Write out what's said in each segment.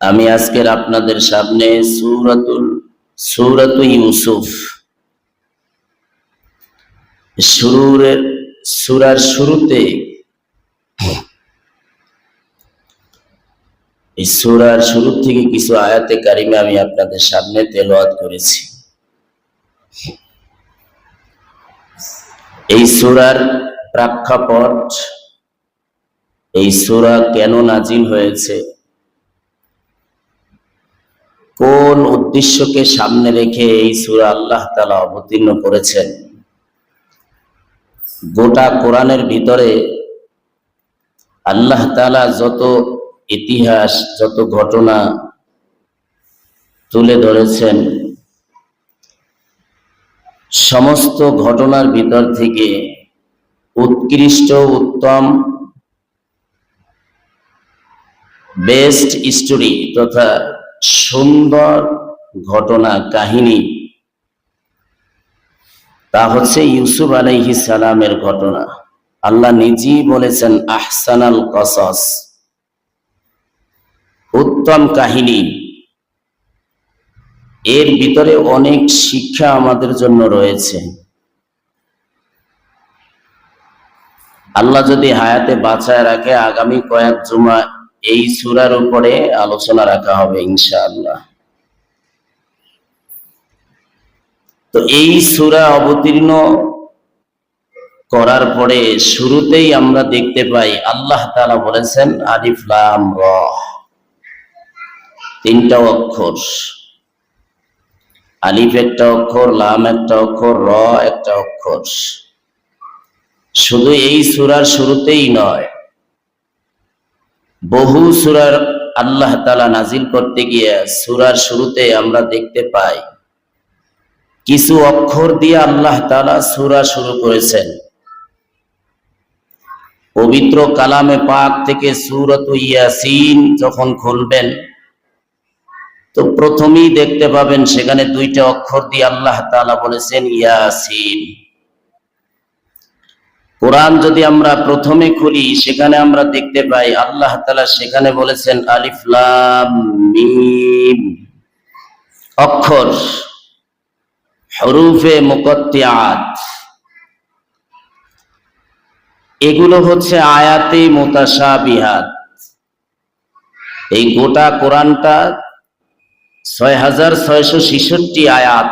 আমি আজকের আপনাদের সামনে সূরাতু ইউসুফ সূরার শুরুতে এই সূরার শুরু থেকে কিছু আয়াতে কারিমা আমি আপনাদের সামনে তেলাওয়াত করেছি। এই সূরার প্রেক্ষাপট, এই সূরা কেন নাজিল হয়েছে, কোন উদ্দেশ্যকে সামনে রেখে এই সূরা আল্লাহ তাআলা অবতীর্ণ করেছেন, গোটা কোরআনের ভিতরে আল্লাহ তাআলা যত ইতিহাস, যত ঘটনা তুলে ধরেছেন, সমস্ত ঘটনার ভিতর থেকে উৎকৃষ্ট, উত্তম, বেস্ট স্টোরি তথা সুন্দর ঘটনা কাহিনী, তা হচ্ছে ইউসুফ আলাইহিস সালামের ঘটনা। আল্লাহ নিজেই বলেছেন আহসানাল কসস, উত্তম কাহিনী। এর ভিতরে অনেক শিক্ষা আমাদের জন্য রয়েছে। আল্লাহ যদি হায়াতে বাঁচায় রাখে, আগামী কয়েক জুমা এই সূরার উপরে আলোচনা রাখা হবে ইনশাআল্লাহ। তো এই সূরা অবতীর্ণ করার পরে শুরুতেই আমরা দেখতে পাই আল্লাহ তাআলা বলেছেন আলিফ লাম র, তিনটা অক্ষর। আলিফ একটা অক্ষর, লাম একটা অক্ষর, র একটা অক্ষর। শুধু এই সূরার শুরুতেই নয়, বহু সূরার আল্লাহ তাআলা নাজিল করতে গিয়ে সূরার শুরুতে আমরা দেখতে পাই কিছু অক্ষর দিয়ে আল্লাহ তাআলা সূরা শুরু করেছেন। পবিত্র কালামে পাক থেকে সূরাতু ইয়াসিন যখন খুলবেন, তো প্রথমেই দেখতে পাবেন সেখানে দুইটা অক্ষর দিয়ে আল্লাহ তাআলা বলেছেন ইয়াসিন। কোরআন যদি আমরা প্রথমে খুলি, সেখানে আমরা দেখতে পাই আল্লাহ তাআলা সেখানে বলেছেন আলিফ লাম মিম, অক্ষর, হরুফে মুকাত্তিআত। এগুলো হচ্ছে আয়াতে মুতাশাবিহাত। এই গোটা কোরআনটা ৬৬৬৬ আয়াত।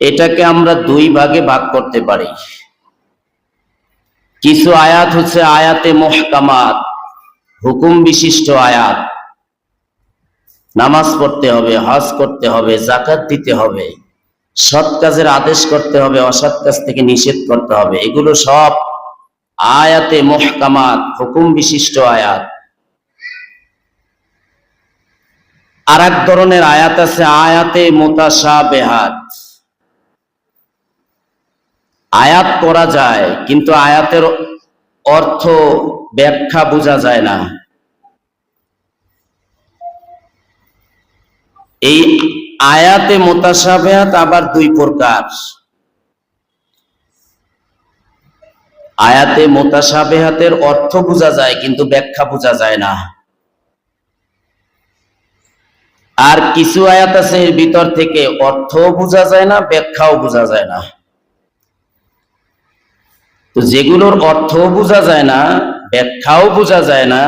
এটাকে আমরা দুই ভাগে ভাগ করতে পারি। কিছু আয়াত হচ্ছে আয়াতে মুহকামাত, হুকুম বিশিষ্ট আয়াত। নামাজ পড়তে হবে, হজ করতে হবে, যাকাত দিতে হবে, সৎ কাজের আদেশ করতে হবে, অসৎ কাজ থেকে নিষেধ করতে হবে। এগুলো সব আয়াতে মুহকামাত, হুকুম বিশিষ্ট আয়াত। আর এক ধরনের আয়াত আছে আয়াতে মুতাশাবিহাত। আয়াত পড়া যায় কিন্তু আয়াতের অর্থ, ব্যাখ্যা বোঝা যায় না। এই আয়াতে মুতাশাবিহাত আবার দুই প্রকার। আয়াতে মুতাশাবিহাতের অর্থ বোঝা যায় কিন্তু ব্যাখ্যা বোঝা যায় না। আর কিছু আয়াত আছে এর ভিতর থেকে অর্থও বোঝা যায় না, ব্যাখ্যাও বোঝা যায় না। তো যেগুলোর অর্থও বোঝা যায় না, ব্যাখ্যাও বোঝা যায় না,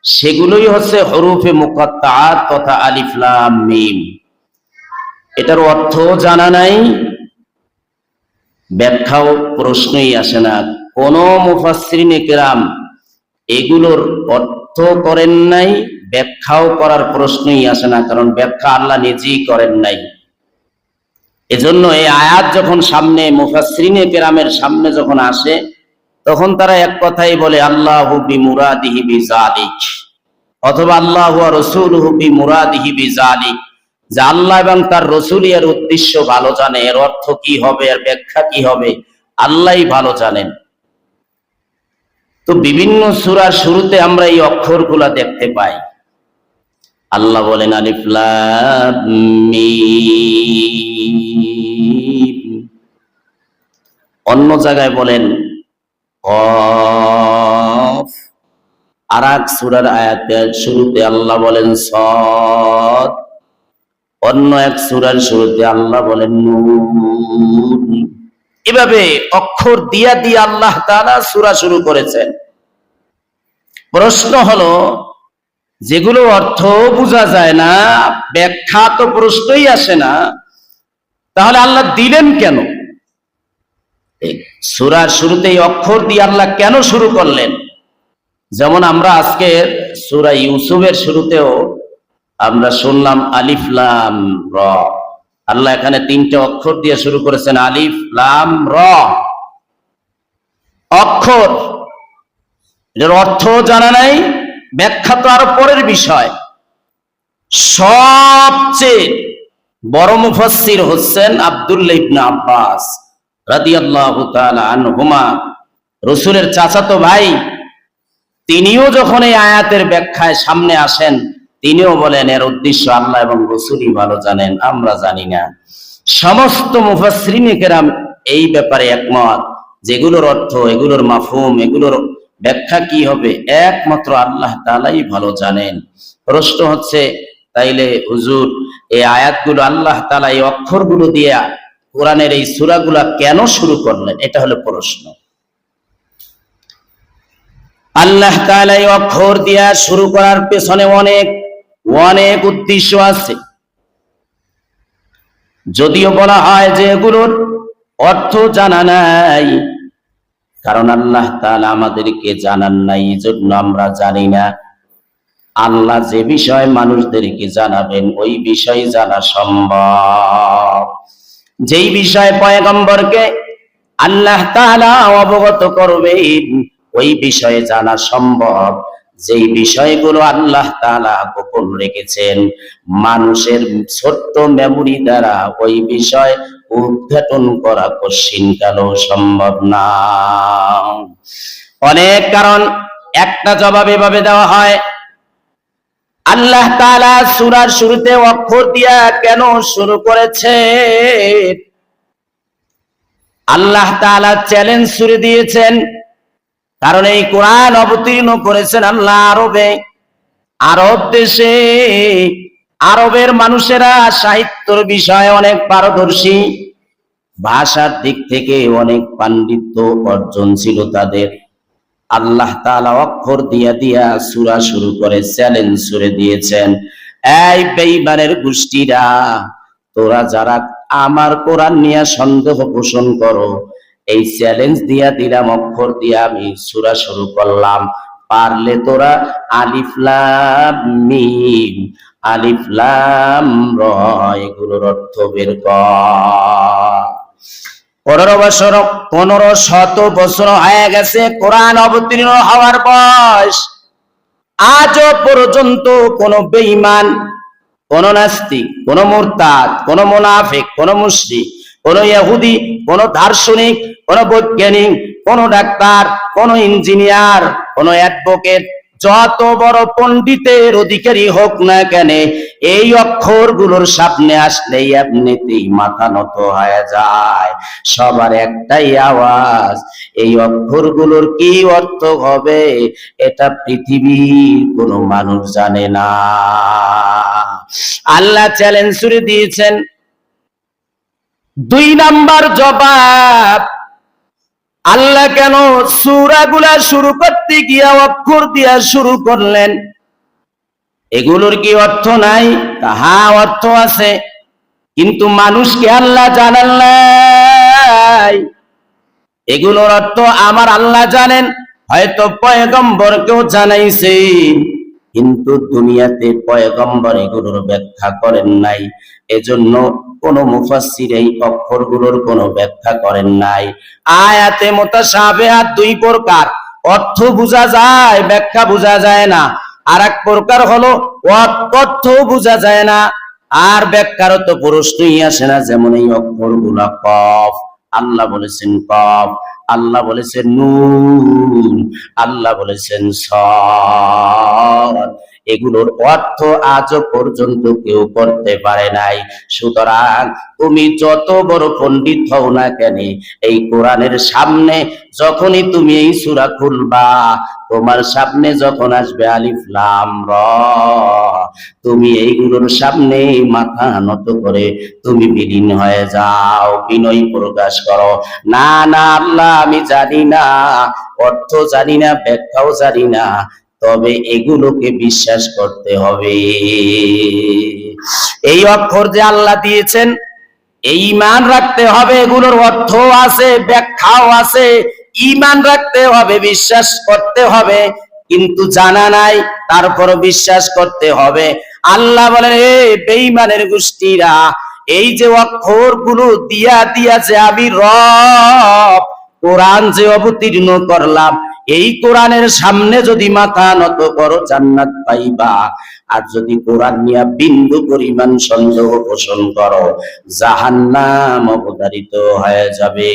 সেগুলোই হচ্ছে হরুফে মুকাত্তাআত তথা আলিফ লাম মিম। এটার অর্থও জানা নাই, ব্যাখ্যাও প্রশ্নই আসে না। কোন মুফাসসিরিনে কেরাম এগুলোর অর্থ করেন নাই, ব্যাখ্যাও করার প্রশ্নই আসে না, কারণ ব্যাখ্যা আল্লাহ নিজেই করেন নাই। এজন্য এই আয়াত যখন সামনে মুফাসসিরিনে কেরামের সামনে যখন আসে, তখন তারা এক কথাই বলে আল্লাহু বিমুরাদিহি বিযালিক, অথবা আল্লাহু ওয়া রাসূলুহু বিমুরাদিহি বিযালিক, যে আল্লাহ এবং তার রাসূল এর উদ্দেশ্য ভালো জানে, এর অর্থ কি হবে, এর ব্যাখ্যা কি হবে আল্লাহই ভালো জানেন। তো বিভিন্ন সূরার শুরুতে আমরা এই অক্ষরগুলা দেখতে পাই। আল্লাহ বলেন আলিফ লাম মিম, অন্য জায়গায় বলেন কফ, আর এক সূরার আয়াতের শুরুতে আল্লাহ বলেন সদ, অন্য এক সূরার শুরুতে আল্লাহ বলেন নুন। এভাবে অক্ষর দিয়া দিয়ে আল্লাহ তাআলা সূরা শুরু করেছেন। প্রশ্ন হলো, যেগুলো অর্থ বোঝা যায় না, ব্যাখ্যা তো প্রশ্নই আসে না, তাহলে আল্লাহ দিলেন কেন? সূরার শুরুতেই অক্ষর দিয়ে আল্লাহ কেন শুরু করলেন? যেমন আমরা আজকে সূরা ইউসুফের শুরুতেও আমরা শুনলাম আলিফ লাম র। আল্লাহ এখানে 3টে অক্ষর দিয়ে শুরু করেছেন, আলিফ লাম র। অক্ষর, এর অর্থ জানা নাই, ব্যাখ্যা তো আরো পরের বিষয়। সবচেয়ে বড় মুফাসসির হচ্ছেন আব্দুল্লাহ ইবনে আব্বাস রাদিয়াল্লাহু তাআলা আনহুমা, রাসূলের চাচাতো ভাই। তিনিও যখন এই আয়াতের ব্যাখ্যায় সামনে আসেন, তিনিও বলেন এর উদ্দেশ্য আল্লাহ এবং রাসূলই ভালো জানেন, আমরা জানি না। সমস্ত মুফাসসিরিনে কেরাম এই ব্যাপারে একমত, যেগুলোর অর্থ, এগুলোর মাফহুম, এগুলোর ব্যাখ্যা কি হবে, একমাত্র আল্লাহ তাআলাই ভালো জানেন। প্রশ্ন হচ্ছে, তাইলে হুজুর এই আয়াতগুলো আল্লাহ তাআলা এই অক্ষরগুলো দিয়ে কোরআনের এই সূরাগুলা কেন শুরু করলেন? এটা হলো প্রশ্ন। আল্লাহ তাআলা এই অক্ষর দিয়া শুরু করার পেছনে অনেক অনেক উদ্দেশ্য আছে। যদিও বলা হয় যে এগুলোর অর্থ জানা নাই, কারণ আল্লাহ তাআলা আমাদেরকে জানান নাই, এজন্য আমরা জানি না। আল্লাহ যে বিষয় মানুষদেরকে জানাবেন ওই বিষয় জানা সম্ভব। যেই বিষয় পয়গম্বরকে আল্লাহ তাআলা অবগত করবেন ওই বিষয়ে জানা সম্ভব। যেই বিষয়গুলো আল্লাহ তাআলা গোপন রেখেছেন, মানুষের ছোট্ট মেমোরি দ্বারা ওই বিষয় উদ্ঘাটন করা কঠিনকালেও সম্ভব না। অনেক কারণ, একটা জবাব এভাবে দেওয়া হয়, আল্লাহ তাআলা সূরার শুরুতে অক্ষর দিয়া কেন শুরু করেছে? আল্লাহ তাআলা চ্যালেঞ্জ ছুড়ে দিয়েছেন, কারণ এই কোরআন অবতীর্ণ করেছেন আল্লাহ আরবে। আরব দেশে আরবের মানুষেরা সাহিত্যের বিষয়ে অনেক পারদর্শী, ভাষার দিক থেকে অনেক পাণ্ডিত্য অর্জন ছিল তাদের। আল্লাহ তাআলা অক্ষর দিয়া দিয়া সূরা শুরু করে চ্যালেঞ্জ ছুড়ে দিয়েছেন, এই বেঈমানের গোষ্ঠীরা, তোরা যারা আমার কোরআন নিয়ে সন্দেহ পোষণ করো, এই চ্যালেঞ্জ দিয়া দিলাম, অক্ষর দিয়া আমি সূরা শুরু করলাম, পারলে তোরা আলিফ লাম মিম, আলিফ লাম র এগুলোর অর্থ বের কর। 1500 বছর হয়ে গেছে কোরআন অবতীর্ণ হওয়ার বয়স। আজও পর্যন্ত কোন বেঈমান, কোন নাস্তিক, কোন মুরতাদ, কোন মুনাফিক, কোন মুশরিক, কোন ইহুদি, কোন দার্শনিক, কোন বৈজ্ঞানিক, কোন ডাক্তার, কোন ইঞ্জিনিয়ার, কোন অ্যাডভোকেট, যত বড় পণ্ডিতের অধিকারী হোক না কেন, এই অক্ষরগুলোর সামনে আসলেই এমনিতেই মাথা নত হয়ে যায়। সবার একটাই আওয়াজ, এই অক্ষরগুলোর কি অর্থ হবে এটা পৃথিবীর কোনো মানুষ জানে না। আল্লাহ চ্যালেঞ্জ ছুড়ে দিয়েছেন। 2 নাম্বার জবাব, আল্লাহ কেন সূরাগুলা শুরু করতে গিয়া অক্ষর দিয়া শুরু করলেন? এগুলোর কি অর্থ নাই? হ্যাঁ, অর্থ আছে, কিন্তু মানুষকে আল্লাহ জানান নাই। এগুলোর অর্থ আমার আল্লাহ জানেন, হয়তো পয়গম্বরকেও জানাইছেন, কিন্তু দুনিয়াতে পয়গম্বর এগুলোর ব্যাখ্যা করেন নাই। এজন্য কোন মুফাসসির এই অক্ষরগুলোর কোনো ব্যাখ্যা করেন নাই। আয়াতে মুতাশাবিহাত 2 প্রকার, অর্থ বোঝা যায়, ব্যাখ্যা বোঝা যায় না। আর এক প্রকার হলো অর্থ বোঝা যায় না, আর ব্যাখ্যারও তো প্রশ্নই আসে না। যেমন এই অক্ষরগুলা কফ, আল্লাহ বলেছেন কফ, আল্লাহ বলেছেন নুন, আল্লাহ বলেছেন সাদ। এগুলোর অর্থ আজও পর্যন্ত কেউ করতে পারে নাই। সুতরাং তুমি যত বড় পণ্ডিত হও না কেন, এই কোরআনের সামনে যখনই তুমি এই সূরা খুলবা, তোমার সামনে যখন আসবে আলিফ লাম র, তুমি এইগুলোর সামনে মাথা নত করে তুমি বিলীন হয়ে যাও, বিনয় প্রকাশ করো। না না আল্লাহ, আমি জানি না, অর্থ জানি না, ব্যাখ্যাও জানি না, তবে এগুলোকে বিশ্বাস করতে হবে। এই অক্ষর যে আল্লাহ দিয়েছেন, এই ঈমান রাখতে হবে, এগুলোর অর্থ আছে, ব্যাখ্যাও আছে, ঈমান রাখতে হবে, বিশ্বাস করতে হবে। কিন্তু জানা নাই, তারপর বিশ্বাস করতে হবে। আল্লাহ বলেন, এ বেঈমানের গোষ্ঠীরা, এই যে অক্ষরগুলো দিয়া দিয়া যে আমি রব কোরআন যে অবতীর্ণ করলাম, এই কোরআনের সামনে যদি মাথা নত করো জান্নাত পাইবা, আর যদি কোরআন নিয়ে বিন্দু পরিমাণ সন্দেহ পোষণ করো জাহান্নাম অবধারিত হয়ে যাবে।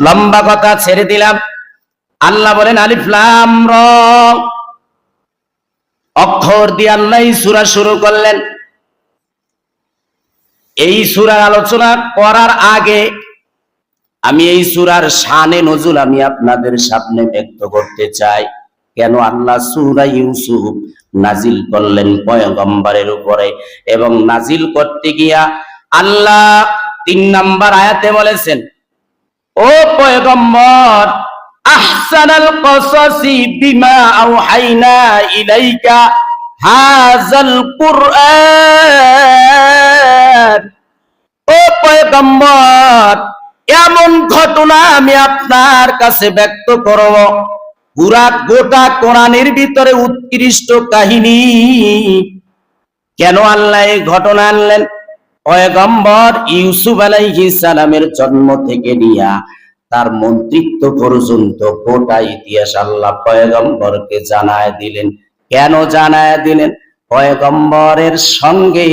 লম্বা কথা ছেড়ে দিলাম। আল্লাহ বলেন আলিফ লাম র, অক্ষর দিয়ে আল্লাহ সূরা শুরু করলেন। এই সূরার আলোচনা করার আগে আমি এই সূরার শানে নজুল আমি আপনাদের সামনে ব্যক্ত করতে চাই। কেন আল্লাহ সূরা ইউসুফ নাজিল করলেন পয়গম্বরের উপরে, এবং নাজিল করতে গিয়া আল্লাহ ৩ নাম্বার আয়াতে বলেছেন, ও পয়গম্বর, আহসানাল কসাসি বিমা আওহাইনা ইলাইকা হাযাল কুরআন। ও পয়গম্বর, এমন ঘটনা আমি আপনার কাছে ব্যক্ত করব, পুরা গোটা কোরআনের ভিতরে উৎকৃষ্ট কাহিনী। কেন আল্লাহ এই ঘটনা আনলেন? পয়গম্বর ইউসুফ আলাইহিস সালামের জন্ম থেকে নিয়া তার মন্ত্রিত্ব পর্যন্ত গোটা ইতিহাস আল্লাহ পয়গম্বরকে জানায় দিলেন। কেন জানায় দিলেন? পয়গম্বরের সঙ্গে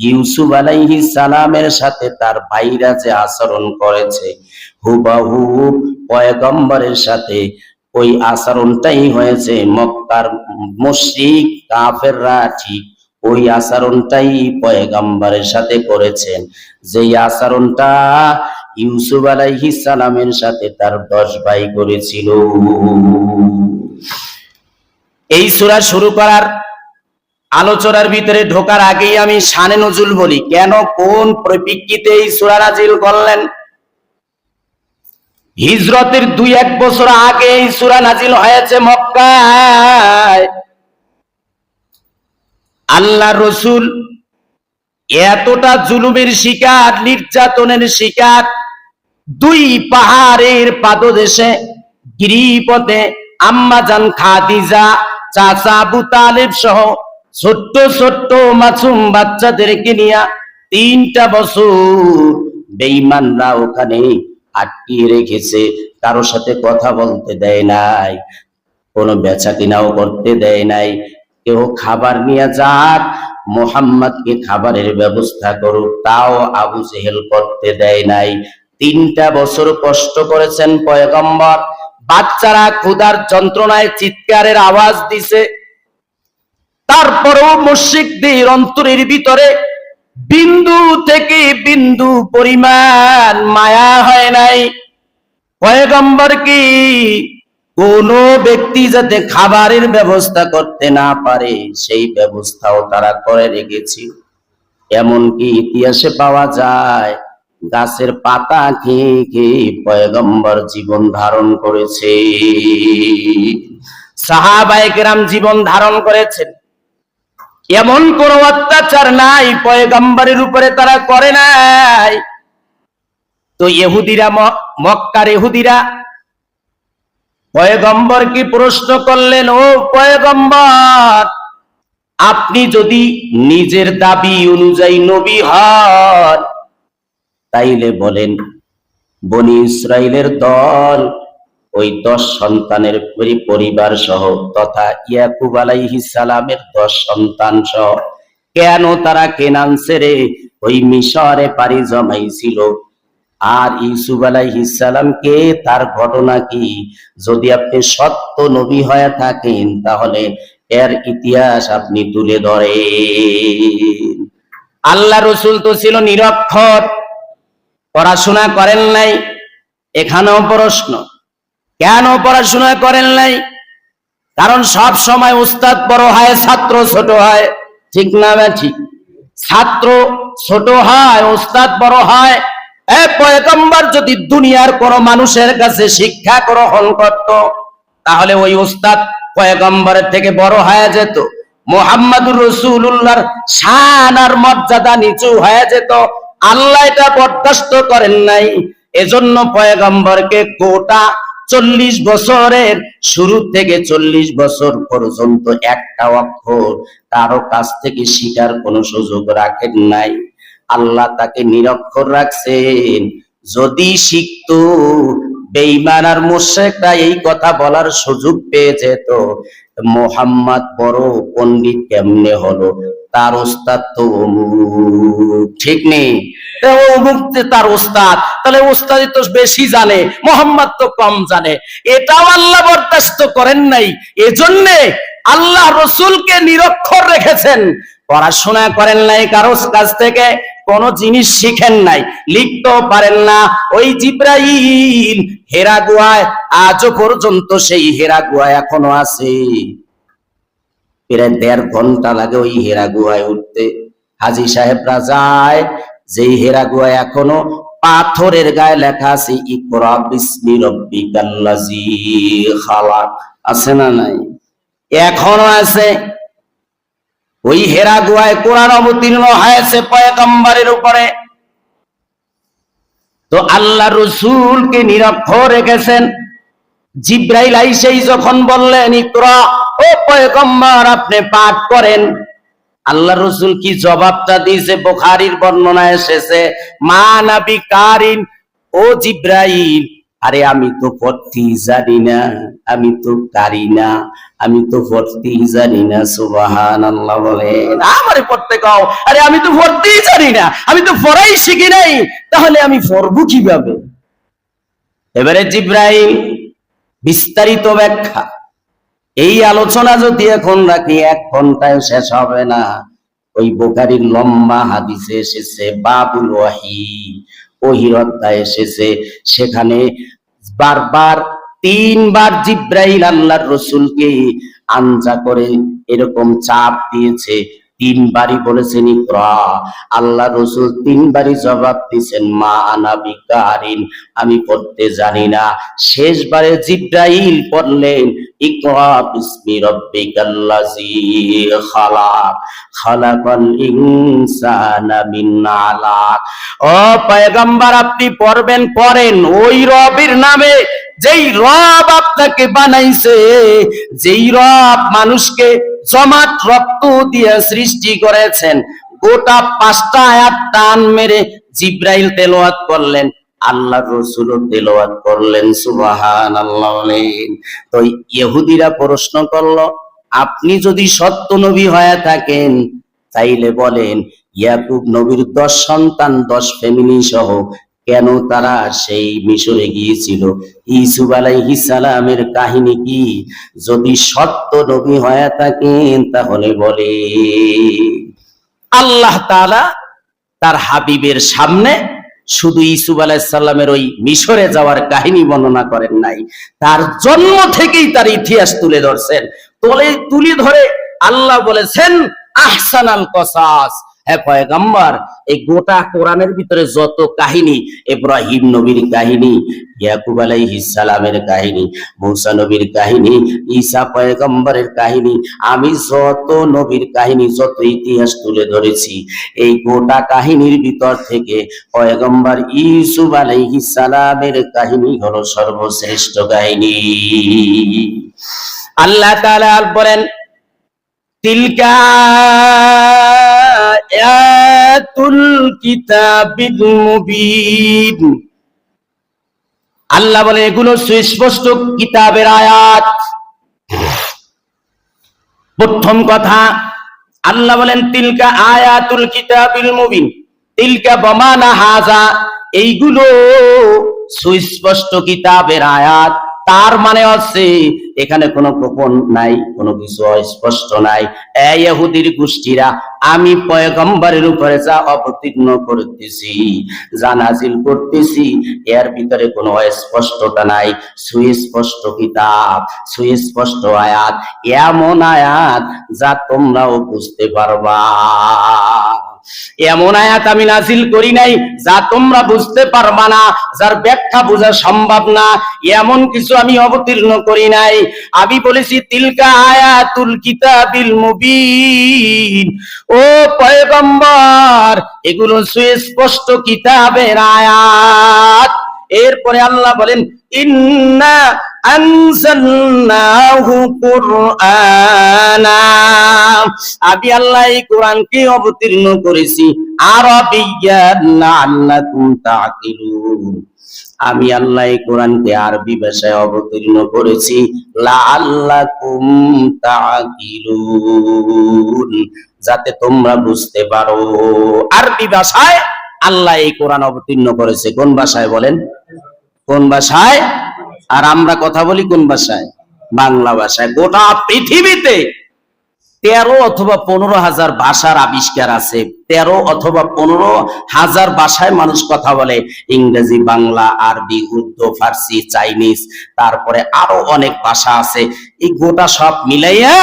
ইউসুফ আলাইহিস সালামের সাথে তার ভাইরা যে আচরণ করেছে, হুবহু পয়গম্বরের সাথে ওই আচরণটাই হয়েছে। মক্কার মুশরিক কাফেররা ঠিক ওই আচরণটাই পয়গম্বরের সাথে করেছেন, যেই আচরণটা ইউসুফ আলাইহিস সালামের সাথে তার 10 ভাই করেছিল। এই সূরা শুরু করার আলোচনার ভিতরে ঢোকার আগেই আমি শানে নজুল বলি, কেন কোন পরিপ্রেক্ষিতে এই সূরা নাজিল করলেন। হিজরতের 2-1 বছর আগে এই সূরা নাজিল হয়েছে মক্কায়। আল্লাহ রসুল এতটা জুলুমের শিকার, নির্যাতনের শিকার, 2 পাহাড়ের পাদদেশে গিরিপথে আম্মাজান খাদিজা, চাচা আবু তালেব সহ ছোট্ট ছোট্ট মাসুম বাচ্চাদেরকে নিয়ে 3টা বছর বেঈমানরা ওখানে আটকিয়ে রেখেছে। কারো সাথে কথা বলতে দেয় নাই, কোনো বেচা কিনাও করতে দেয় নাই। কেউ খাবার নিয়ে যাক, মুহাম্মদকে খাবারের ব্যবস্থা করুক, তাও আবু জেহেল করতে দেয় নাই। 3টা বছর কষ্ট করেছেন পয়গম্বর। বাচ্চারা ক্ষুধার যন্ত্রণায় চিৎকারের আওয়াজ দিছে, তারপরেও মুশরিকদের অন্তরের ভিতরে বিন্দু থেকে বিন্দু পরিমাণ মায়া হয় নাই। পয়গম্বর কি কোন ব্যক্তি যাতে খাবারের ব্যবস্থা করতে না পারে সেই ব্যবস্থাও তারা করে রেখেছিল। এমনকি ইতিহাসে পাওয়া যায় গাছের পাতা খেয়ে খেয়ে পয়গম্বর জীবন ধারণ করেছে, সাহাবায়ে কেরাম জীবন ধারণ করেছেন। এমন কোন অত্যাচার নাই পয়গম্বরের উপরে তারা করে নাই। তো ইহুদিরা, মক্কার ইহুদিরা পয়গম্বরকে প্রশ্ন করলেন, ও পয়গম্বর, আপনি যদি নিজের দাবি অনুযায়ী নবী হন, তাইলে বলেন বনি ইসরাইলের দল ওই 10 সন্তানের পরিবার সহ তথা ইয়াকুব আলাইহিস সালামের 10 সন্তান সহ কেন তারা কেনান ছেড়ে ওই মিশরে পাড়ি জমাইছিল? আর ইউসুফ আলাইহিস সালামকে তার ঘটনা কি, যদি আপনি সত্য নবী হয়ে থাকেন তাহলে এর ইতিহাস আপনি তুলে ধরেন। আল্লাহ রসুল তো ছিল নিরক্ষর, পড়াশোনা করেন নাই। এখানেও প্রশ্ন, কেন পড়াশোনা করেন নাই? কারণ সব সময় উস্তাদ বড় হয়, ছাত্র ছোট হয়, ঠিক না? ঠিক। ছাত্র ছোট হয়, উস্তাদ বড় হয়। পয়গম্বর যদি দুনিয়ার কোন মানুষের কাছে শিক্ষা গ্রহণ করত তাহলে ওই উস্তাদ পয়গম্বরের থেকে বড় হয়ে যেত, মুহাম্মাদুর রাসূলুল্লাহর শান আর মর্যাদা নিচু হয়ে যেত। আল্লাহ এটা বরদাস্ত করেন নাই। এজন্য পয়গম্বরকে গোটা 40 বছরের শুরু থেকে 40 বছর পর্যন্ত একটা অক্ষর কারো কাছ থেকে শিখার কোনো সুযোগ রাখেন নাই। আল্লাহ তাকে নিরক্ষর রাখছেন। যদি শিখতো, বেঈমান আর মুশরিকরা এই কথা বলার সুযোগ পেয়ে যেত, মুহাম্মদ বড় পণ্ডিত কেমনে হলো, তার ওস্তাদ তো অমুক, ঠিক নেই? অমুক তার ওস্তাদ, তাহলে ওস্তাদি তো বেশি জানে, মুহাম্মদ তো কম জানে। এটাও আল্লাহ বরদাস্ত করেন নাই। এজন্যে আল্লাহ রসুলকে নিরক্ষর রেখেছেন। পড়াশোনা করেন নাই, কারো কাছ থেকে কোন জিনিস শিখেন নাই, লিখতেও পারেন না। ওই জিব্রাইল হেরা গুহায়, আজও পর্যন্ত সেই হেরা গুহায় এখনো আছে। প্রায় 1.5 ঘন্টা লাগে ওই হেরা গুহায় উঠতে। হাজী সাহেবরা যায়, যেই হেরা গুহায় এখনো পাথরের গায়ে লেখা আছে ইকরা বিসমি রাব্বিকাল্লাযী খালাক, আছে না নাই? এখনো আছে। ওই হেরা গুহায় কোরআন অবতীর্ণ হয়েছে পয়গম্বরের উপরে। তো আল্লাহ রসুলকে নিরক্ষর রেখেছেন। জিব্রাইল আইসেই যখন বললেন ইকরা, ও পয়গম্বর আপনি পাঠ করেন, আল্লাহ রসুল কি জবাবটা দিয়েছে? বুখারীর বর্ণনা এসেছে, মা নাবি কারিন, ও জিব্রাইল, আরে আমি তো পড়তেই জানি না, আমি তো কারি না, আমি তো পড়তেই জানি না। সুবহানাল্লাহ বলেন। আমারে পড়তে কও, আরে আমি তো পড়তেই জানি না, আমি তো পড়াই শিখি নাই, তাহলে আমি পড়বো কিভাবে? এবারে জিব্রাইল বিস্তারিত ব্যাখ্যা। এই আলোচনা যদি এখন রাখি 1 ঘন্টায় শেষ হবে না। ওই বুখারীর লম্বা হাদিসে এসেছে বাবুল ওয়াহি, ওহির অধ্যায় এসেছে, সেখানে বারবার 3 বার জিব্রাইল আল্লাহর রসুলকে আনজা করে এরকম চাপ দিয়েছে। 3 বারই বলেছেন ইকরা। আল্লাহ রসুল 3 বারই জবাব দিয়েছেন মা আনা বিকারিন, আমি পড়তে জানি না। শেষবারে জিব্রাইল পড়লেন ইকরা বিসমি রাব্বিকাল্লাযী খালাক, খালাকাল ইনসানা মিন আলাক। ও পয়গম্বর আপনি পড়বেন, পড়েন ওই রবের নামে যেই রব আপনাকে বানাইছে, যেই রব মানুষকে জমাট রক্ত দিয়ে সৃষ্টি করেছেন। গোটা 5টা আয়াত টান মেরে জিব্রাইল তেলাওয়াত করলেন, আল্লাহ রসুল তেলাওয়াত করলেন। সুবহানাল্লাহ। তো ইহুদিরা প্রশ্ন করলো, আপনি যদি সত্য নবী হয়ে থাকেন তাইলে বলেন ইয়াকুব নবীর 10 সন্তান 10 ফ্যামিলি সহ কেন তারা সেই মিশরে গিয়েছিল? ইউসুফ আলাইহিস সালামের কাহিনী কি? যদি সত্য নবী হয়ে থাকেন তাহলে বলে। আল্লাহ তাআলা তার হাবিবের সামনে শুধু ইউসুফ আলাইহিস সালামের ওই মিশরে যাওয়ার কাহিনী বর্ণনা করেন নাই, তার জন্ম থেকেই তার ইতিহাস তুলে ধরছেন। তুলে ধরে আল্লাহ বলেছেন আহসানাল কসাস। হ্যাঁ পয়গম্বর, এই গোটা কোরআনের ভিতরে যত কাহিনী, ইব্রাহিম নবীর কাহিনী, ইয়াকুব আলাইহিস সালামের কাহিনী, মূসা নবীর কাহিনী, ঈসা পয়গম্বরের কাহিনী, আমি যত নবীর কাহিনী, যত ইতিহাস তুলে ধরেছি, এই গোটা কাহিনীর ভিতর থেকে পয়গম্বর ইউসুফ আলাইহিস সালামের কাহিনী হলো সর্বশ্রেষ্ঠ কাহিনী। আল্লাহ তাআলা বলেন তিলকা আয়াতুল কিতাবিল মুবিন। আল্লাহ বলেন এগুলো সুস্পষ্ট কিতাবের আয়াত। প্রথম কথা আল্লাহ বলেন তিলকা আয়াতুল কিতাবিল মুবিন। তিলকা বমানা হাজা, এইগুলো সুস্পষ্ট কিতাবের আয়াত। তার মানে হচ্ছে এখানে কোনো গোপন নাই, কোনো কিছু অস্পষ্ট নাই। এই ইহুদির গোষ্ঠীরা, আমি পয়গম্বরের উপরে যা অবতীর্ণ করতেছি, যা নাজিল করতেছি, এর ভিতরে কোনো অস্পষ্টতা নাই। সুস্পষ্ট কিতাব, সুস্পষ্ট আয়াত, এমন আয়াত যা তোমরাও বুঝতে পারবা। এমন আয়াত আমি নাজিল করি নাই যা তোমরা বুঝতে পারবা না, যার ব্যাখ্যা বোঝা সম্ভব না, এমন কিছু আমি অবতীর্ণ করি নাই। আমি বলেছি তিলকা আয়াতুল কিতাবিল মুবিন, ও পয়গম্বর, এগুলো সুস্পষ্ট কিতাবের আয়াত। এরপরে আল্লাহ বলেন, ইন্না আনজালনাহু কুরআনা, আমি আল্লাহ এই কোরআনকে অবতীর্ণ করেছি আরাবিয়্যান লাআল্লাকুম তা'কিলুন, আমি আল্লাহ এই কোরআনকে আরবি ভাষায় অবতীর্ণ করেছি লাআল্লাকুম তা'কিলুন, যাতে তোমরা বুঝতে পারো। আরবি ভাষায় আল্লাহ এই কোরআন অবতীর্ণ করেছে। কোন ভাষায় বলেন? কোন ভাষায়? আর আমরা কথা বলি কোন ভাষায়? বাংলা ভাষায়। গোটা পৃথিবীতে 13 অথবা 15,000 ভাষার আবিষ্কার আছে। 13 অথবা 15,000 ভাষায় মানুষ কথা বলে। ইংরেজি, বাংলা, আরবি, উর্দু, ফার্সি, চাইনিজ, তারপরে আরো অনেক ভাষা আছে। এই গোটা সব মিলাইয়া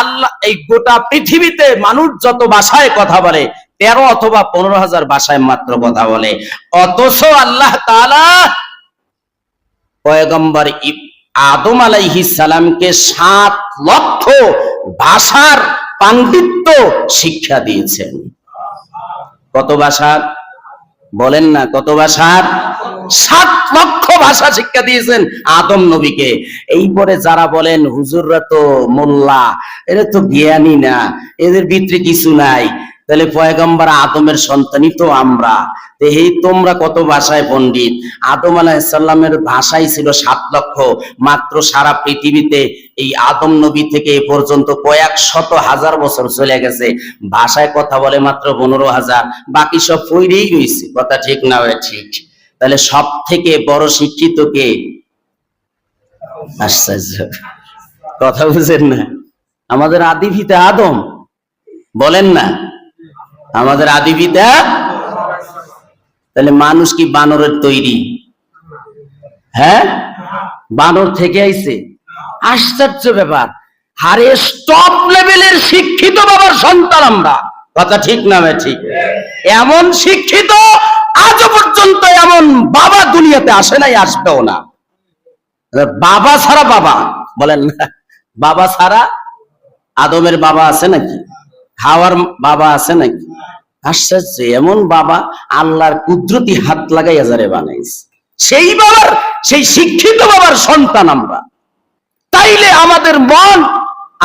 আল্লাহ এই গোটা পৃথিবীতে মানুষ যত ভাষায় কথা বলে 13 অথবা 15,000 ভাষায় মাত্র কথা বলে। অথচ আল্লাহ তাআলা পয়গম্বর আদম আলাইহিস সালামকে 7 লক্ষ ভাষার পাণ্ডিত্য শিক্ষা দিয়েছেন। কত ভাষার বলেন না? কত ভাষার? 7 লক্ষ ভাষা শিক্ষা দিয়েছেন আদম নবীকে। এইপরে যারা বলেন হুজুররা তো মোল্লা, এরা তো জ্ঞানী না, এদের ভিতরে কিছু নাই, তাহলে পয়গম্বর আদমের সন্তানই তো আমরা, এই তোমরা কত ভাষায় পণ্ডিত? আদম আলাইহিস সালামের ভাষাই ছিল 7 লক্ষ। মাত্র সারা পৃথিবীতে এই আদম নবী থেকে এ পর্যন্ত কয়েক শত হাজার বছর চলে গেছে, ভাষায় কথা বলে মাত্র 15,000, বাকি সব পইরেই রয়েছে। কথা ঠিক না? ঠিক। তাহলে সব থেকে বড় শিক্ষিত কে? আশ্চর্য কথা, বুঝেন না? আমাদের আদি পিতা আদম, বলেন না? আমাদের আদি পিতা। তাহলে মানুষ কি বানরের তৈরি? হ্যাঁ, বানর থেকে আইছে। আশ্চর্য ব্যাপার। হারে টপ লেভেলের শিক্ষিত বাবার সন্তান আমরা। কথা ঠিক না? ঠিক। এমন শিক্ষিত আজ পর্যন্ত এমন বাবা দুনিয়াতে আসে নাই, আসবেও না। বাবা ছাড়া বাবা, বলেন না? বাবা ছাড়া আদমের বাবা আছে নাকি? হাওয়ার বাবা আছে নাকি? আশ্চর্য, এমন বাবা আল্লাহর কুদরতি হাত লাগাইয়া যারে বানাইছে, সেই বাবার, সেই শিক্ষিত বাবার সন্তান আমরা। তাইলে আমাদের মন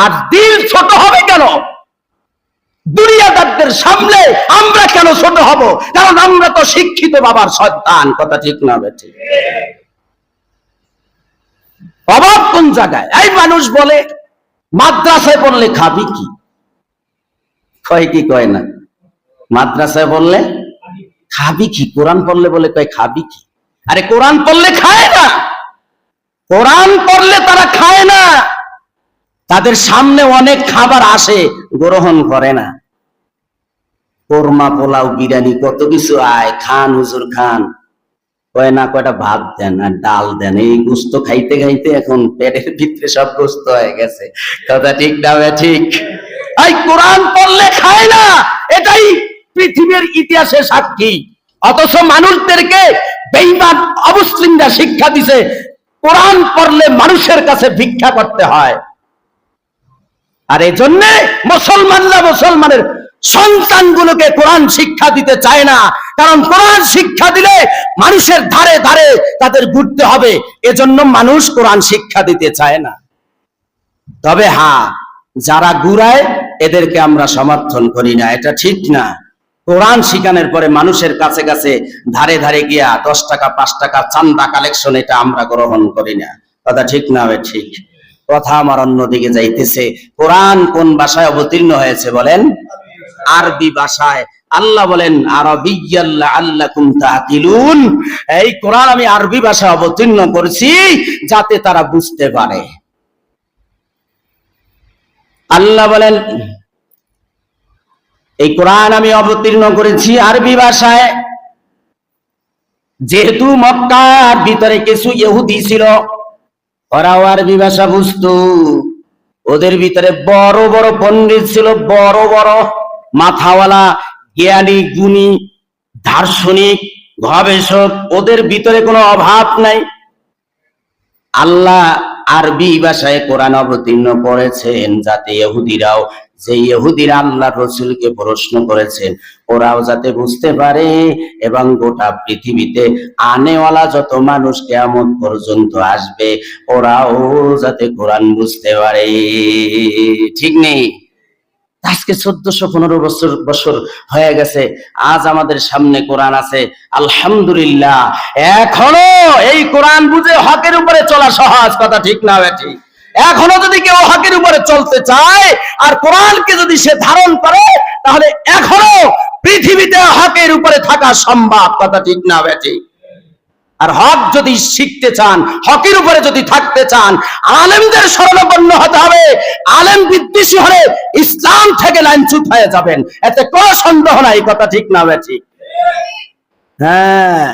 আর দিল ছোট হবে কেন? দুনিয়াদারদের সামনে আমরা কেন ছোট হব? কারণ আমরা তো শিক্ষিত বাবার সন্তান। কথা ঠিক না? ঠিক। অভাব কোন জায়গায়? এই মানুষ বলে মাদ্রাসায় পড়লে খাবি কি? কয় কি কয় না? মাদ্রাসায় বললে খাবি কি? কোরআন পড়লে বলে কয় খাবি কি? আরে কোরআন পড়লে খায় না, কোরআন পড়লে তারা খায় না। তাদের সামনে অনেক খাবার আসে, গ্রহণ করে না। কোরমা, পোলাও, বিরিয়ানি, কত কিছু আয়, খান হুজুর খান। কয় না, কয়টা ভাত দেন আর ডাল দেন। এই গোস্ত খাইতে খাইতে এখন পেটের ভিতরে সব গোস্ত হয়ে গেছে। কথা ঠিক না? ঠিক। এই কোরআন পড়লে খায় না, এটাই পৃথিবীর ইতিহাসে সাক্ষী। অথচ মানুষদেরকে বেঈমান অমুসলিমরা শিক্ষা দিছে কোরআন পড়লে মানুষের কাছে ভিক্ষা করতে হয়। আর এই জন্য মুসলমানরা মুসলমানের সন্তানগুলোকে কোরআন শিক্ষা দিতে চায় না। কারণ কোরআন শিক্ষা দিলে মানুষের ধারে ধারে তাদের ঘুরতে হবে, এজন্য মানুষ কোরআন শিক্ষা দিতে চায় না। তবে হ্যাঁ, যারা ঘুরায় এদেরকে আমরা সমর্থন করি না, এটা ঠিক না। কোরআন শিখানোর পরে মানুষের কাছে কাছে ধারে ধারে গিয়া 10 টাকা 5 টাকা চান্দা কালেকশন, এটা আমরা গ্রহণ করি না। কথা ঠিক না? ঠিক। কথা আমার অন্যদিকে যাইতেছে। কোরআন কোন ভাষায় অবতীর্ণ হয়েছে বলেন? আরবি ভাষায়। আল্লাহ বলেন আরাবিয়্যাল লাআল্লাকুম তাকিলুন, এই কোরআন আমি আরবি ভাষায় অবতীর্ণ করেছি যাতে তারা বুঝতে পারে। আল্লাহ বলেন এই কোরআন আমি অবতীর্ণ করেছি আরবি ভাষায়। যেহেতু মক্কার ভিতরে কিছু ইহুদি ছিল, ওরাও আরবি ভাষা বুঝতো। ওদের ভিতরে বড় বড় পণ্ডিত ছিল, বড় বড় মাথাওয়ালা, জ্ঞানী গুণী, দার্শনিক, গবেষক, ওদের ভিতরে কোনো অভাব নাই। আল্লাহ আরবি ভাষায় কোরআন অবতীর্ণ করেছেন যাতে ইহুদিরাও, যে ইহুদিরা আল্লাহর রাসূলকে প্রশ্ন করেছেন, ওরাও যাতে বুঝতে পারে এবং গোটা পৃথিবীতে আনেওয়ালা যত মানুষ কিয়ামত পর্যন্ত আসবে ওরাও যাতে কোরআন বুঝতে পারে। ঠিক নেই? আজকে 1415 বছর হয়ে গেছে, আজ আমাদের সামনে কোরআন আছে, আলহামদুলিল্লাহ। এখনো এই কোরআন বুঝে হকের উপরে চলা সহজ, কথা ঠিক না ঠিক? এখনো যদি কেউ হকের উপরে চলতে চায় আর কোরআনকে যদি সে ধারণ করে, তাহলে এখনো পৃথিবীতে হকের উপরে থাকা সম্ভব, কথা ঠিক না ঠিক? আর হক যদি শিখতে চান, হকের উপরে যদি থাকতে চান, আলেমদের শরণাপন্ন হতে হবে। আলেম বিদ্বেষী হলে ইসলাম থেকে লাইনচ্যুত হয়ে যাবেন, এতে কোনো সন্দেহ নাই, কথা ঠিক না ঠিক? হ্যাঁ,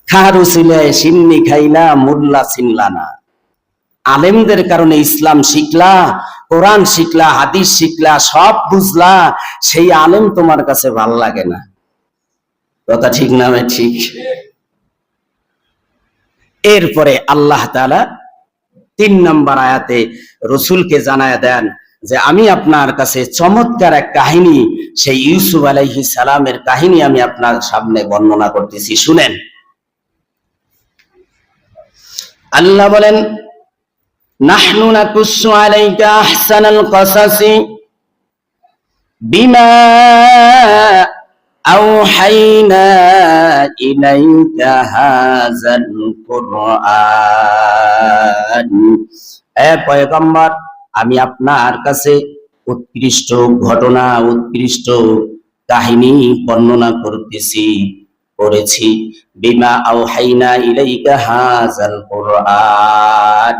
খারু ছিলে সিন্নি খাইলা মুল্লা চিনলা না। আলেমদের কারণে ইসলাম শিখলা, কোরআন শিখলা, হাদিস শিখলা, সব বুঝলা, সেই আলেম তোমার কাছে ভাল লাগে না, কথা ঠিক না ঠিক? এরপরে আল্লাহ তাআলা 3 নম্বর আয়াতে রাসূলকে জানায়া দেন যে আমি আপনার কাছে চমৎকার এক কাহিনী, সেই ইউসুফ আলাইহিস সালামের কাহিনী আমি আপনার সামনে বর্ণনা করতেছি, শুনেন। আল্লাহ বলেন নাহনু নাকুসু আলাইকা আহসানাল কাসাসি বিমা আওহাইনা ইলাইকা হাযাল কুরআন। হে পয়গম্বর, আমি আপনার কাছে উৎকৃষ্ট ঘটনা, উৎকৃষ্ট কাহিনী বর্ণনা করেছি। বিমা আওহাইনা ইলাইকা হাযাল কুরআন,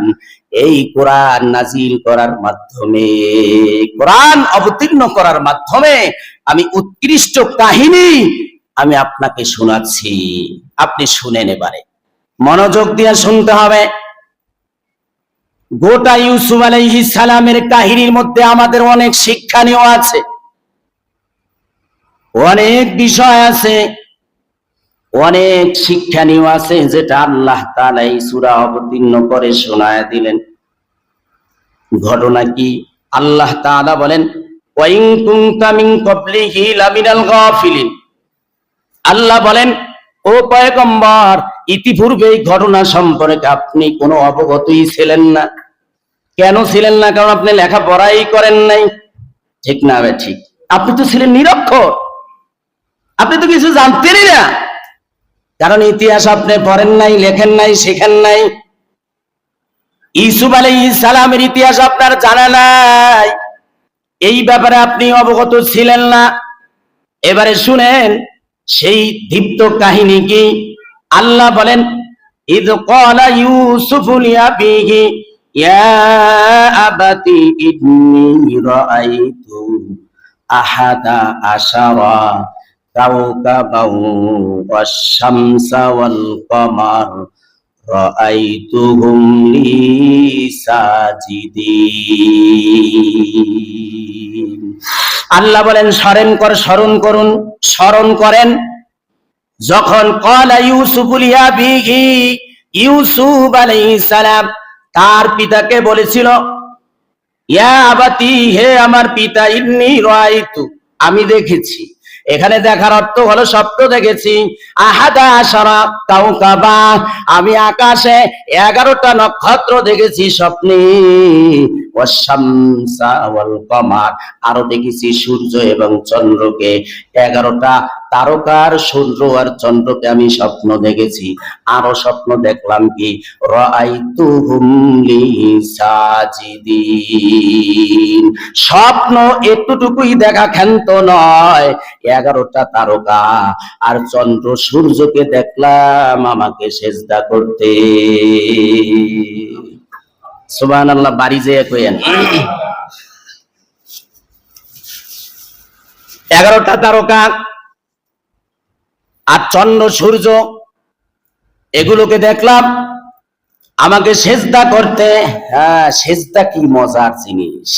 এই কোরআন নাজিল করার মাধ্যমে, কোরআন অবতীর্ণ করার মাধ্যমে আমি উৎকৃষ্ট কাহিনী আমি আপনাকে শোনাচ্ছি, আপনি শুনেন। এবারে মনোযোগ দিয়ে শুনতে হবে। গোটা ইউসুফ আলাইহিস সালামের কাহিনীর মধ্যে আমাদের অনেক শিক্ষণীয় আছে, অনেক বিষয় আছে, অনেক শিক্ষণীয় আছে, যেটা আল্লাহ তাআলা এই সূরা অবতীর্ণ করে শোনায় দিলেন। ঘটনা কি? আল্লাহ তাআলা বলেন ওয়াইন কুনতা মিন ক্বাবলিহি লামিনাল গাফিলিন। আল্লাহ বলেন ও পয়গম্বর, ইতিপূর্বে এই ঘটনা সম্পর্কে আপনি কোনো অবগতই ছিলেন না। কেন ছিলেন না? কারণ আপনি লেখাপড়াই করেন নাই, ঠিক না ঠিক? আপনি তো ছিলেন নিরক্ষর, আপনি তো কিছু জানতেনই না, কারণ ইতিহাস আপনি পড়েন নাই, লেখেন নাই, শেখেন নাই। ইউসুফ আলাইহিস সালামের ইতিহাস আপনার জানা নাই, এই ব্যাপারে আপনি অবগত ছিলেন না। এবারে শুনেন সেই দীপ্ত কাহিনী কি। আল্লাহ বলেন ইয ক্বালা ইউসুফু লিআবিহি ইয়া আবাতি ইন্নী রাআইতু আহাদা আশারা কাওকাবাও ওয়াশ-শামসা ওয়াল কমার রাআইতুহুম লি সাজিদিন। আল্লাহ বলেন স্মরণ করেন যখন ক্বালা ইউসুফু লিআবিহি, ইউসুফ আলাইহিস সালাম তার পিতাকে বলেছিল ইয়া আবাতি, হে আমার পিতা, ইন্নী রাআইতু, আমি দেখেছি। এখানে দেখার অর্থ হলো স্বপ্ন দেখেছি। আহাদা আশারা কাওকাবা, আমি আকাশে 11টা নক্ষত্র দেখেছি স্বপ্নে। ওয়াশ-শামসা ওয়াল কমার, আরো দেখেছি সূর্য এবং চন্দ্রকে। 11টা তারকার সূর্য আর চন্দ্রকে আমি স্বপ্ন দেখেছি। আরো স্বপ্ন দেখলাম কি, রাআইতুহুম লি সাজিদিন। স্বপ্ন এতটুকুই দেখা ক্ষান্ত নয়, 11টা তারকা আর চন্দ্র সূর্যকে দেখলাম আমাকে সেজদা করতে। সুবহানাল্লাহ, বাড়ি যেয়ে কইেন 11টা তারকা আর চন্দ্র সূর্য এগুলোকে দেখলাম আমাকে সেজদা করতে। হ্যাঁ, সেজদা কি মজার জিনিস,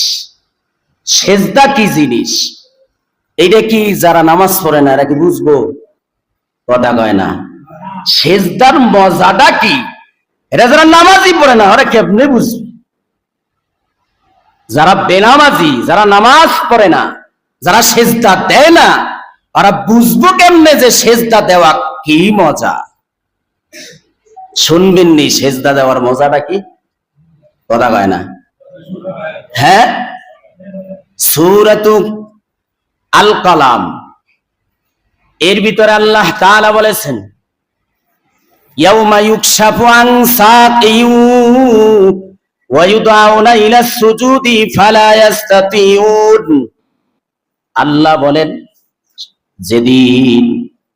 সেজদা কি জিনিস, এইটা কি যারা নামাজ পড়ে না এরা কি বুঝবো? কথা কয় না। সেজদার মজাটা কি, এটা যারা নামাজই পড়ে না ওরা কেমনে বুঝবে? যারা বেনামাজি, যারা নামাজ পড়ে না, যারা সেজদা দেয় না, ওরা বুঝবো কেমনে যে সেজদা দেওয়া কি মজা? শুনবেননি সেজদা দেওয়ার মজাটা কি? কথা কয় না। হ্যাঁ, সূরাতু আল কালাম এর ভিতরে আল্লাহ তাআলা বলেছেন, ইয়াউমা ইউকশাফু আন সাকিয়ু ওয়া ইউদাউনা ইলা সুজুদি ফালা ইস্তাতিউন। আল্লাহ বলেন, যেদিন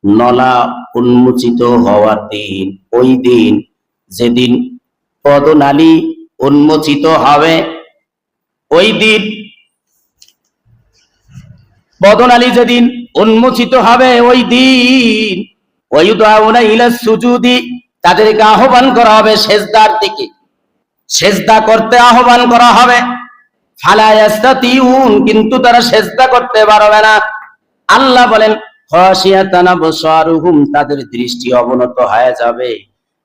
নলা উন্মোচিত হওয়ার দিন, ওই দিন যেদিন পদনালী উন্মোচিত হবে, ওই দিন পদনালী যেদিন উন্মোচিত হবে, ওই দিন ওয়ায়ুদাউনা ইলা সুজুদি, তাদেরকে আহ্বান করা হবে সেজদার দিকে, সেজদা করতে আহ্বান করা হবে। ফালা ইস্তাতিউন, কিন্তু তারা সেজদা করতে পারবে না। আল্লাহ বলেন, খাশিয়াতান আবসারুহুম, তাদের দৃষ্টি অবনত হয়ে যাবে।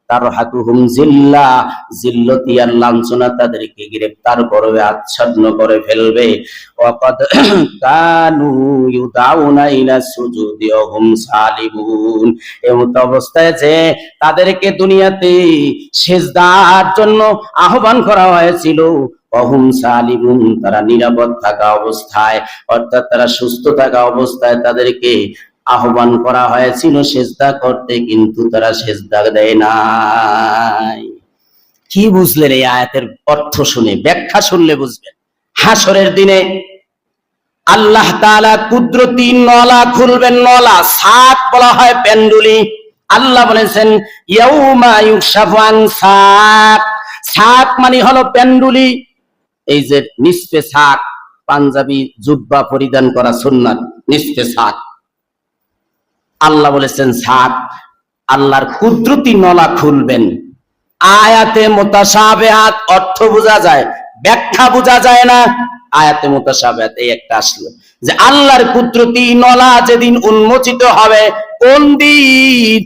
তারহাকুহুম জিল্লা, জিল্লতি আর লাঞ্ছনা তাদেরকে গ্রেফতার করবে, আচ্ছন্ন করে ফেলবে। ওয়াকাদ কানু ইউদাউনা ইলা সুজুদি ওয়া হুম সালিমুন, এমন অবস্থায় যে তাদেরকে দুনিয়াতে সিজদার জন্য আহ্বান করা হয়েছিল, অহুম সালিমুন, তারা নিরাপদ থাকা অবস্থায়, অর্থাৎ তারা সুস্থ থাকা অবস্থায় তাদেরকে আহ্বান করা হয়েছিল সেজদা করতে, কিন্তু তারা সেজদা দেয় নাই। কি বুঝলেন এই আয়াতের অর্থ শুনে? ব্যাখ্যা শুনলে বুঝবেন। হাসরের দিনে আল্লাহ তাআলা কুদরতি নলা খুলবেন, নলা, সাক বলা হয় পেন্ডুলি। আল্লাহ বলেছেন, ইয়াউমা ইউকশাফু আন সাক, সাক মানে হলো পেন্ডুলি। এই যে নিসফে সাক, পাঞ্জাবি জুব্বা পরিধান করা সুন্নাত, নিসফে সাক। আল্লাহ বলেছেন সাক, আল্লাহর কুদরতি নলা খুলবেন। আয়াতে মুতাশাবিহাত অর্থ বোঝা যায়, ব্যাখ্যা বোঝা যায় না। আয়াতে মুতাশাবিহাত এই একটা আসলো যে আল্লাহর কুদরতি নলা যেদিন উন্মোচিত হবে, কোন দিন?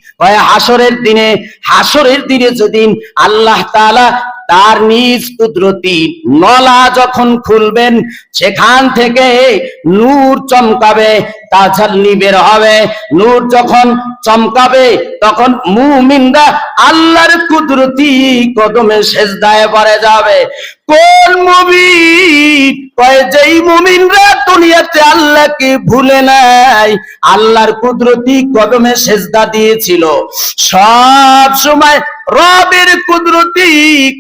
হাসরের দিনে। হাসরের দিনে যেদিন আল্লাহ তাআলা তার নিজ কুদরতি নলা যখন খুলবেন, সেখান থেকে নূর চমকাবে, তাজাল্লি বের হবে। নূর যখন চমকাবে তখন মুমিনরা আল্লাহর কুদরতি কদমে সেজদায় পড়ে যাবে। কোন মুমিন? যেই মুমিনরা দুনিয়াতে আল্লাহকে ভুলে নাই, আল্লাহর কুদরতি কদমে সেজদা দিয়েছিল, সব সময় রবের কুদরতি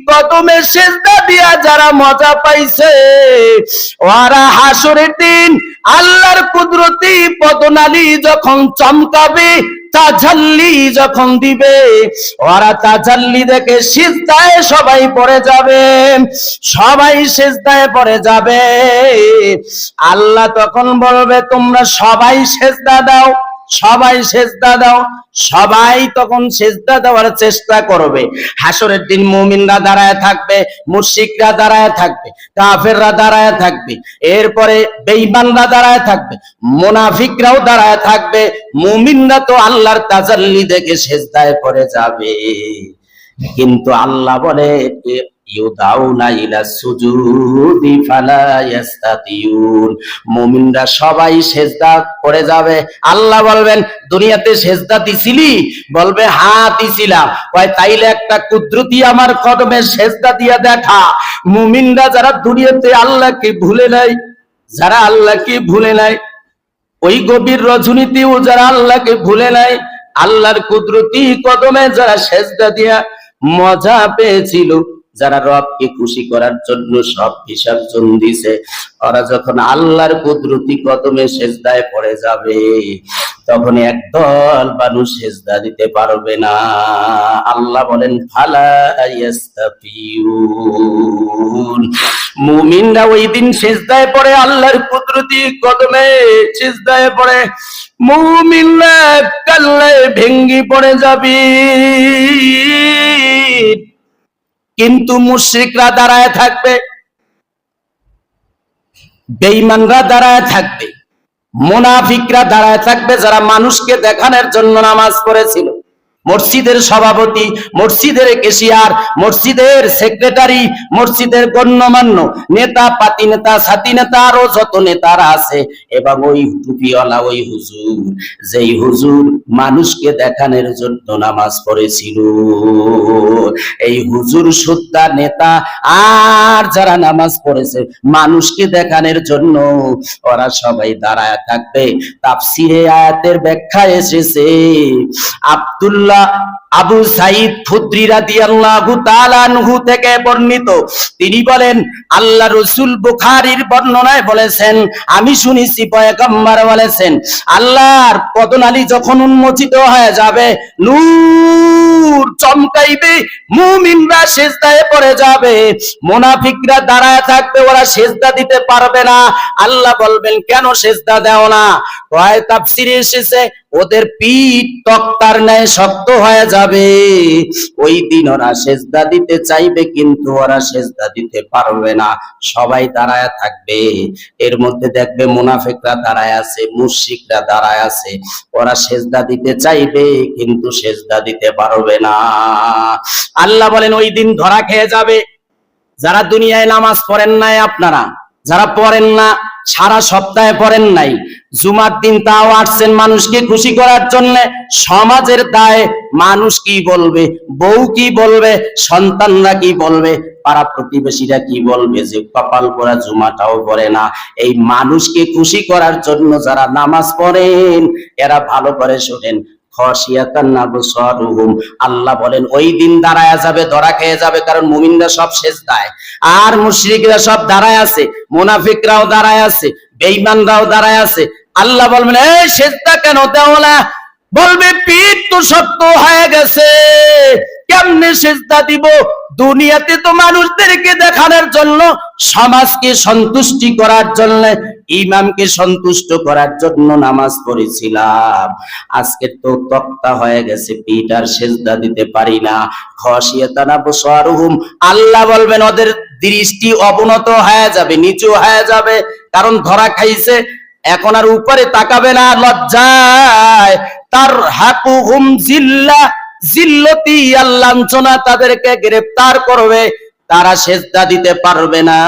কদমে সেজদা দিয়া যারা মজা পাইছে, ওরা হাসরের দিন আল্লাহর কুদরতি পদনালী যখন চমকাবে, তাজাল্লি যখন দিবে, ওরা তাজাল্লি দেখে সিজদায় সবাই পড়ে যাবে, সবাই সিজদায় পড়ে যাবে। আল্লাহ তখন বলবে, তোমরা সবাই সিজদা দাও, সবাই সেজদা দাও। সবাই তখন সেজদা দেওয়ার চেষ্টা করবে। হাসরের দিন মুমিনরা দাঁড়ায় থাকবে, মুশরিকরা দাঁড়ায় থাকবে, কাফেররা দাঁড়ায় থাকবে, এরপরে বেঈমানরা দাঁড়ায় থাকবে, মুনাফিকরাও দাঁড়ায় থাকবে। মুমিনরা তো আল্লাহর তাজাল্লি দেখে সেজদায় পড়ে যাবে, কিন্তু আল্লাহ বলে ইউদাউনা ইলা সুজুদি ফালা ইস্তাতিউন, মুমিনরা সবাই সেজদা করে যাবে। আল্লাহ বলবেন, দুনিয়াতে সেজদা দিছিলি? বলবে, হ্যাঁ দিছিলাম। কয়, তাইলে একটা কুদরতি আমার কদমে সেজদা দিয়া দেখা। মুমিনরা যারা দুনিয়াতে আল্লাহকে ভুলে নাই, যারা আল্লাহকে ভুলে নাই, ওই গভীর রজনীতেও যারা আল্লাহকে ভুলে নাই, আল্লাহর কুদরতি কদমে যারা সেজদা দিয়া মজা পেয়েছিল, যারা রবকে খুশি করার জন্য সব বিসর্জন দিছে, ওরা যখন আল্লাহর কুদরতি কদমে সেজদায় পড়ে যাবে, তখন একদল মানুষ সেজদা দিতে পারবে না। আল্লাহ বলেন ফালা ইয়াস্তাফিউন, মুমিনরা ওই দিন সেজদায় পড়ে, আল্লাহর কুদরতি কদমে সেজদায় পড়ে মুমিনরা কাল্লায় ভেঙ্গি পড়ে যাবে, কিন্তু মুশরিকরা দাঁড়ায় থাকবে, বেঈমানরা দাঁড়ায় থাকবে, মুনাফিকরা দাঁড়ায় থাকবে, যারা মানুষকে দেখানোর জন্য নামাজ পড়েছিল। মসজিদের সভাপতি, মসজিদের কেশিয়ার, মসজিদের সেক্রেটারি, মসজিদের গণ্যমান্য নেতা, পাতি নেতা, সাথী নেতা, আরো যত নেতারা আছে, এবং ওই টুপিওয়ালা ওই হুজুর, যেই হুজুর মানুষকে দেখানোর জন্য নামাজ পড়েছিল, এই হুজুর সুদ্ধা নেতা আর যারা নামাজ পড়েছে মানুষকে দেখানোর জন্য, ওরা সবাই দাঁড়ায় থাকবে। তাফসিরে আয়াতের ব্যাখ্যা এসেছে, আব্দুল্লাহ আবু সাইদ খুদরি রাদিয়াল্লাহু তাআলা আনহু থেকে বর্ণিত, তিনি বলেন আল্লাহ রাসূল বুখারীর বর্ণনায় বলেছেন, আমি শুনেছি পয়গম্বর বলেছেন, আল্লাহর পদনালী যখন উন্মোচিত হয়ে যাবে, নূর চমকাইবে, মুমিনরা সিজদায় পড়ে যাবে, মুনাফিকরা দাঁড়ায় থাকবে, ওরা সিজদা দিতে পারবে না। আল্লাহ বলবেন কেন সিজদা দাও না? কয় তাফসীরে এসেছে, ওদের পিঠ তক্তার ন্যায় শক্ত হয়ে যাবে, ওই দিন ওরা সিজদা দিতে চাইবে কিন্তু ওরা সিজদা দিতে পারবে না, সবাই দাঁড়ায় থাকবে। এর মধ্যে দেখবে মুনাফিকরা দাঁড়ায় আছে, মুশরিকরা দাঁড়ায় আছে, ওরা সিজদা দিতে চাইবে কিন্তু সিজদা দিতে পারবে না। আল্লাহ বলেন ওই দিন ধরা খেয়ে যাবে যারা দুনিয়ায় নামাজ পড়েন নাই, আপনারা যারা পড়েন না, সারা সপ্তাহে পড়েন নাই, জুমার দিন তাও আসছেন মানুষকে খুশি করার জন্য, সমাজের দায়ে মানুষ কি বলবে, বউ কি বলবে, সন্তানরা কি বলবে, পাড়া প্রতিবেশীরা কি বলবে যে কপাল পোড়া জুমাটাও পড়ে না। এই মানুষকে খুশি করার জন্য যারা নামাজ পড়েন, এরা ভালো করে শোনেন, আল্লাহ বলেন ওই দিন দাঁড়ায় যাবে, ধরা খেয়ে যাবে, কারণ মুমিনরা সব সিজদায় আর মুশরিকরা সব দাঁড়ায় আছে, মুনাফিকরাও দাঁড়ায় আছে, বেঈমানরাও দাঁড়ায় আছে। আল্লাহ বলবেন এই সিজদা কেন দাও না? বলবে পিঠ তো শক্ত হয়ে গেছে, কেমনে সিজদা দিব? দুনিয়াতে তো মানুষদেরকে দেখানোর জন্য, সমাজকে সন্তুষ্টি করার জন্য, ইমামকে সন্তুষ্ট করার জন্য নামাজ পড়েছিলাম, আজকে তো তক্তা হয়ে গেছে, পিঠ আর সিজদা দিতে পারি না। খাশিয়াতান আবসারুহুম, আল্লাহ বলবেন ওদের দৃষ্টি অবনত হয়ে যাবে, নিচু হয়ে যাবে, কারণ ধরা খাইছে, এখন আর উপরে তাকাবে না লজ্জায়। তার হাকুহুম জিল্লা, জিল্লতি আর লাঞ্ছনা তাদেরকে গ্রেফতার করবে, তারা সিজদা দিতে পারবে না।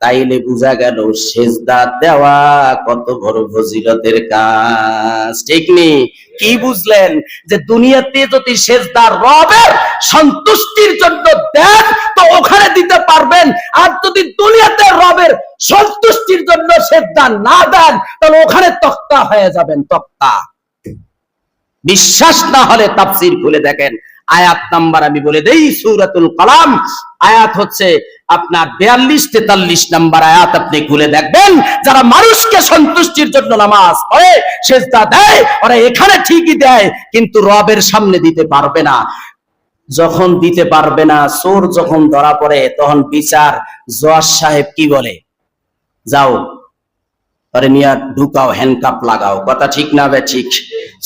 তাইলে বোঝা গেল সিজদা দেওয়া কত বড় ফজিলতের কাজ, ঠিক নেই? কি বুঝলেন? যে দুনিয়াতে যদি সিজদা রবের সন্তুষ্টির জন্য দেন তো ওখানে দিতে পারবেন, আর যদি দুনিয়াতে রবের সন্তুষ্টির জন্য সিজদা না দেন তাহলে ওখানে তক্তা হয়ে যাবেন, তক্তা। বিশ্বাস না হলে তাফসীর খুলে দেখেন, আয়াত নাম্বার আমি বলে দেই, সূরাতুল কালাম আয়াত হচ্ছে আপনার 42-43 নাম্বার আয়াত, আপনি খুলে দেখবেন, যারা মানুষকে সন্তুষ্টির জন্য নামাজ পড়ে, সিজদা দেয়, ওরা এখানে ঠিকই দেয় কিন্তু রবের সামনে দিতে পারবে না। যখন দিতে পারবে না, চোর যখন ধরা পড়ে, তখন বিচার জজ সাহেব কি বলে, যাও আরে মিয়া ঢুকাও, হ্যান্ডকাপ লাগাও, কথা ঠিক না বে ঠিক?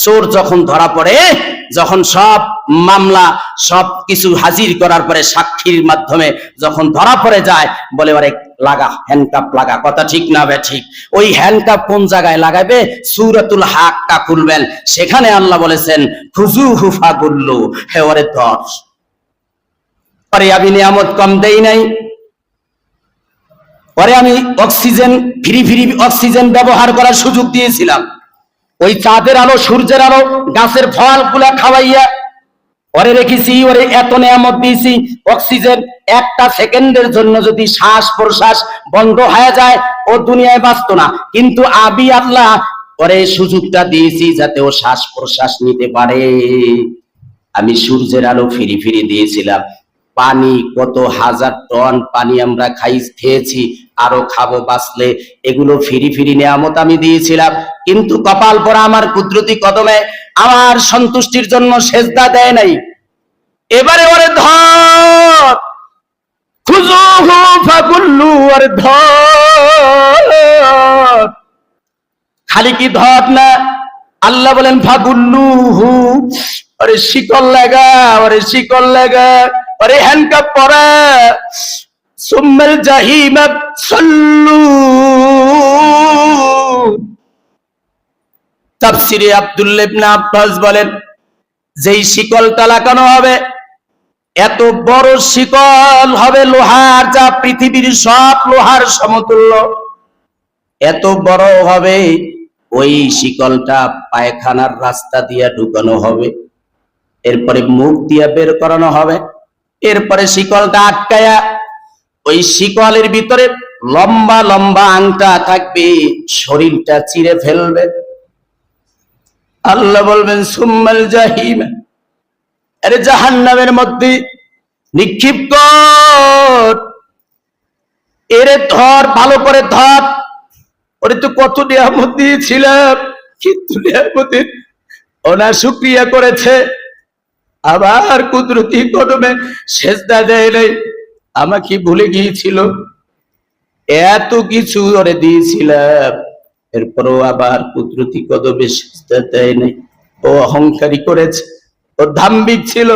চোর যখন ধরা পড়ে, যখন সব মামলা সব কিছু হাজির করার পরে সাক্ষীর মাধ্যমে যখন ধরা পড়ে যায়, বলে আরে লাগা, হ্যান্ডকাপ লাগা, কথা ঠিক না বে ঠিক? ওই হ্যান্ডকাপ কোন জায়গায় লাগাবে? সূরাতুল হাক্কা খুলবেন, সেখানে আল্লাহ বলেছেন খুযুহু ফাগুল্লু, হে ওরে ধর। আরে আমি নিয়ামত কম দেই নাই, পরে আমি অক্সিজেন ফ্রি অক্সিজেন ব্যবহার করার সুযোগ দিয়েছিলাম, ওই চাঁদের আলো, সূর্যের আলো, গাছের ফলগুলা খাওয়াইয়া ওরে রেখেছি, ওরে এত নিয়ামত দিয়েছি। অক্সিজেন একটা সেকেন্ডের জন্য যদি শ্বাস প্রশ্বাস বন্ধ হয়ে যায়, ও দুনিয়ায় বাঁচতো না। কিন্তু আমি আল্লাহ ওরে সুযোগটা দিয়েছি যাতে ও শ্বাস প্রশ্বাস নিতে পারে। আমি সূর্যের আলো ফিরি ফিরি দিয়েছিলাম। পানি কত হাজার টন পানি আমরা খেয়েছি, আরো খাবো বাঁচলে। এগুলো ফিরি ফিরি নিয়ামত আমি দিয়েছিলাম, কিন্তু কপাল পরা আমার কুদরতি কদমে আমার সন্তুষ্টির জন্য সেজদা দেয় নাই। এবারে ওরে ধর, খুযুহু ফাগুল্লু, ওরে ধর। খালি কি ধর না, আল্লাহ বলেন ফাগুল্লুহু, ওরে শিকল লাগা, ওরে শিকল লাগা, ওরে হ্যান্ডকাপ পরা। সুম্মাল জাহিম সাল্লু। তাফসিরে আব্দুল্লাহ ইবনে আব্বাস বলেন, যেই শিকলটা লাগানো হবে এত বড় শিকল হবে লোহার, যা পৃথিবীর সব লোহার সমতুল্য। এত বড় হবে, ওই শিকলটা পায়খানার রাস্তা দিয়ে ঢুকানো হবে, এরপরে মুখ দিয়ে বের করানো হবে, এরপরে শিকলটা আটকায়া ওই শিকলের ভিতরে লম্বা লম্বা আংটা থাকবে, শরীরটা চিরে ফেলবে। আল্লাহ বলবেন সুম্মাল জাহিম, আরে জাহান্নামের মধ্যে নিক্ষেপ কর, এরে ধর, ভালো করে ধর। ওরে তো কত নিয়ামত দিয়েছিলাম, কিন্তু নিয়ামতের অনাশুকরিয়া করেছে, আবার কুদরতি কদমে সেজদা দেয় নাই, আমাকে ভুলে গিয়েছিল। এত কিছু ওরে দিয়েছিলাম, এরপরও আবার কুদরতি কদমে সেজদা দেয় নাই। ও অহংকারী করেছে, ও দাম্ভিক ছিল,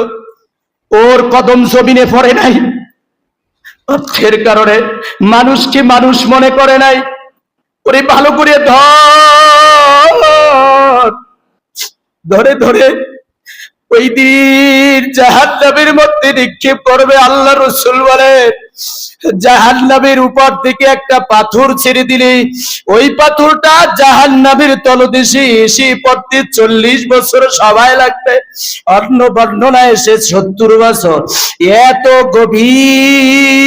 ওর কদম জমিনে পড়ে নাই, অর্থের কারণে মানুষকে মানুষ মনে করে নাই। ওরে ভালো করে ধর, ধরে ধরে ওই দিন জাহান্নামের মধ্যে নিক্ষেপ করবে। আল্লাহ রাসূল বলেন, জাহান্নামের উপর থেকে একটা পাথর ছেড়ে দিলে ওই পাথরটা জাহান্নামের তলদেশে এসে পড়তে 40 বছর সময় লাগবে। অন্য বর্ণনায় এসে 70 বছর। এত গভীর।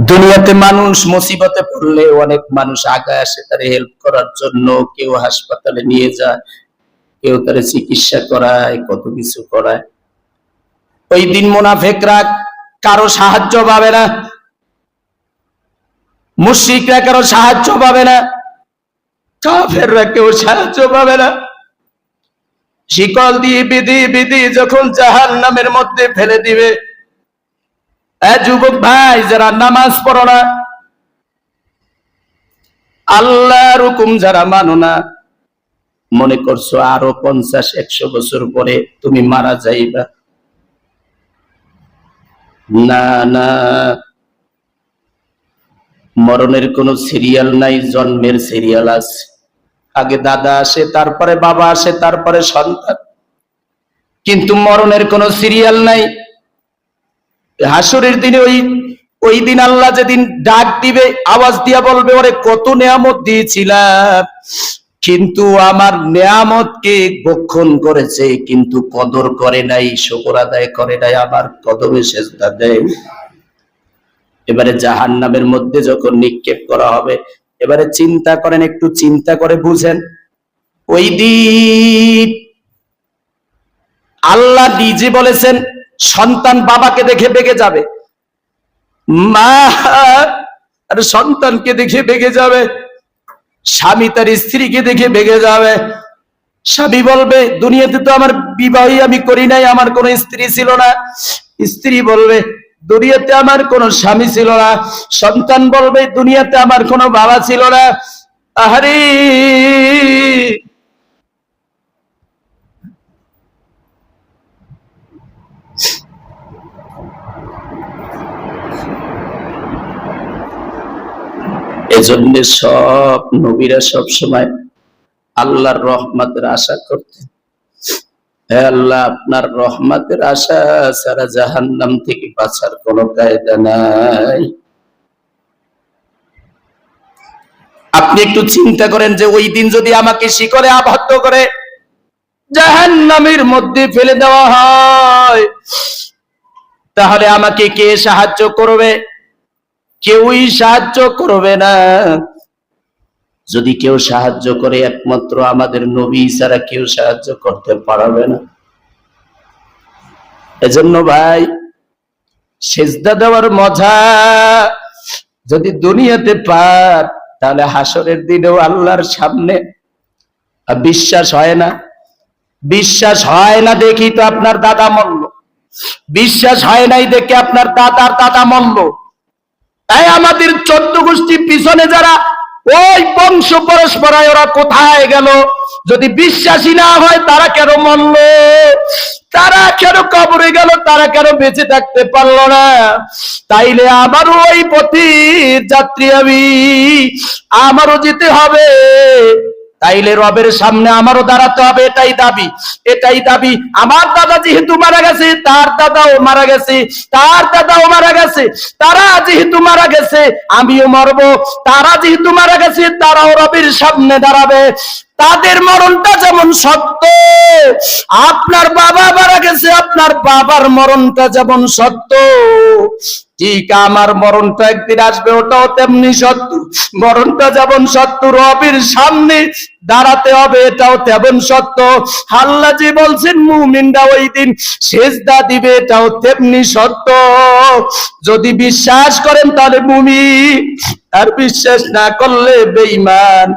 দুনিয়াতে মানুষ মুসিবতে পড়লে অনেক মানুষ আগে আসে তার হেল্প করার জন্য, কেউ হাসপাতালে নিয়ে যায়, কেউ তার চিকিৎসা করায়, কত কিছু করায়। ওই দিন মুনাফিকরা কারো সাহায্য পাবে না, মুশরিকরা কারো সাহায্য পাবে না, কাফেররা কেউ সাহায্য পাবে না। শিকল দিয়ে বেঁধে বেঁধে যখন জাহান্নামের মধ্যে ফেলে দিবে, যুবক ভাই যারা নামাজ পড়ো না, আল্লাহর হুকুম যারা মানো না, মনে করছো আরো 50-100 বছর পরে তুমি মারা যাইবা। না না, মরণের কোনো সিরিয়াল নাই, জন্মের সিরিয়াল আছে। আগে দাদা আসে, তারপরে বাবা আসে, তারপরে সন্তান, কিন্তু মরণের কোনো সিরিয়াল নাই। হাসরের দিনে ওই দিন আল্লাহ যেদিন ডাক দিবে, আওয়াজ দিয়া বলবে, ওরে কত নিয়ামত দিয়েছিলাম, কিন্তু আমার নিয়ামতকে ভক্ষণ করেছে, কিন্তু কদর করে নাই, শুকর আদায় করে নাই, আমার কদমে সেজদা দেয়। এবারে জাহান্নামের মধ্যে যখন নিক্ষেপ করা হবে, এবারে চিন্তা করেন, একটু চিন্তা করে বুঝেন। ওই দিন আল্লাহ নিজে বলেছেন, সন্তান বাবাকে দেখে বেগে যাবে, মা আর সন্তানকে দেখে বেগে যাবে, স্বামী তার স্ত্রীকে দেখে বেগে যাবে। স্বামী বলবে, দুনিয়াতে তো আমার বিবাহই আমি করি নাই, আমার কোনো স্ত্রী ছিল না। স্ত্রী বলবে, দুনিয়াতে আমার কোনো স্বামী ছিল না। সন্তান বলবে, দুনিয়াতে আমার কোনো বাবা ছিল না। আহারে, এজন্য সব নবীরা সব সময় আল্লাহর রহমতের আশা করতেন। হে আল্লাহ, আপনার রহমতের আশা ছাড়া জাহান্নাম থেকে বাঁচার কোনো কায়দা নাই। আপনি একটু চিন্তা করেন যে ওই দিন যদি আমাকে শিকলে আবদ্ধ করে জাহান্নামের মধ্যে ফেলে দেওয়া হয়, তাহলে আমাকে কে সাহায্য করবে? কেউই সাহায্য করবে না। যদি কেউ সাহায্য করে একমাত্র আমাদের নবী ছাড়া কেউ সাহায্য করতে পারবে না। এজন্য ভাই, সিজদা দেওয়ার মজা যদি দুনিয়াতে পান, তাহলে হাসরের দিনেও আল্লাহর সামনে বিশ্বাস হয় না। বিশ্বাস হয় না দেখি তো আপনার দাদা মরল, বিশ্বাস হয় নাই দেখে আপনার দাদার দাদা মরল। তাই আমাদের 14 গোষ্ঠী পিছনে যারা ওই বংশ পরস্পরায় ওরা কোথায় গেল? যদি বিশ্বাসী না হয় তারা কেন মরল? তারা কেন কবরে গেল? তারা কেন বেঁচে থাকতে পারলো না? তাইলে আমারও ওই পথের যাত্রী আমি, আমারও যেতে হবে। তাইলে রবের সামনে আমারও দাঁড়াতে হবে, এটাই দাবি, এটাই দাবি। আমার দাদা যেহেতু মারা গেছে, তার দাদাও মারা গেছে, তার দাদাও মারা গেছে, তারা যেহেতু মারা গেছে আমিও মরবো। তারা যেহেতু মারা গেছে তারাও রবের সামনে দাঁড়াবে। তাদের মরণটা যেমন সত্য, আপনার বাবা মারা গেছে, আপনার বাবার মরণটা যেমন সত্য, ঠিক আমার মরণটা একদিন আসবে, ওটাও তেমনি সত্য। মরণটা যেমন সত্য, রবের সামনে দাঁড়াতে হবে, এটাও তেমন সত্য। আল্লাহ যে বলছেন মুমিনরা ওই দিন সিজদা দিবে, এটাও তেমনি সত্য। যদি বিশ্বাস করেন তাহলে মুমিন, আর বিশ্বাস না করলে বেঈমান।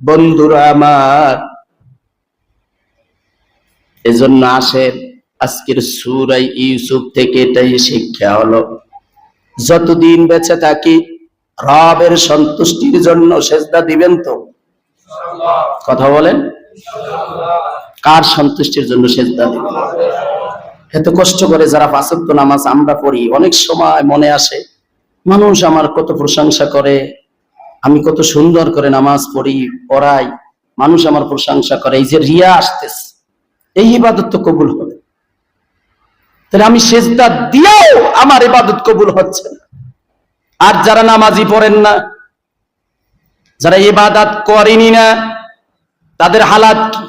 বন্ধুরা আমার, এজন্য আসেন আজকের সূরা ইউসুফ থেকে এটাই শিক্ষা হলো, যতদিন বেঁচে থাকি রবের সন্তুষ্টির জন্য সিজদা দিবেন তো? কথা বলেন, কার সন্তুষ্টির জন্য সিজদা দিবেন? এত কষ্ট করে যারা পাঁচ ওয়াক্ত নামাজ আমরা পড়ি, অনেক সময় মনে আসে মানুষ আমার কত প্রশংসা করে, আমি কত সুন্দর করে নামাজ পড়ি পড়াই, মানুষ আমার প্রশংসা করে। এই যে রিয়া আসতেছে, এই ইবাদত তো কবুল হবে। তাহলে আমি সিজদা দিয়েও আমার ইবাদত কবুল হচ্ছে না। আর যারা নামাজি পড়েন না, যারা ইবাদত করেনি না, তাদের হালাত কি?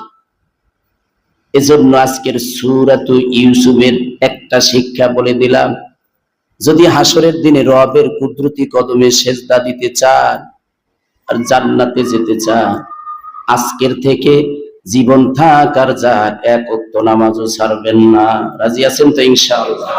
এজন্য আজকের সূরাতু ইউসুফের একটা শিক্ষা বলে দিলাম, যদি হাসরের দিনে রবের কুদরতি কদমে সিজদা দিতে চান আর জান্নাতে যেতে চান, আজকের থেকে জীবন থাকার যা এক ওয়াক্ত নামাজও ছাড়বেন না। রাজি আছেন তো ইনশাআল্লাহ?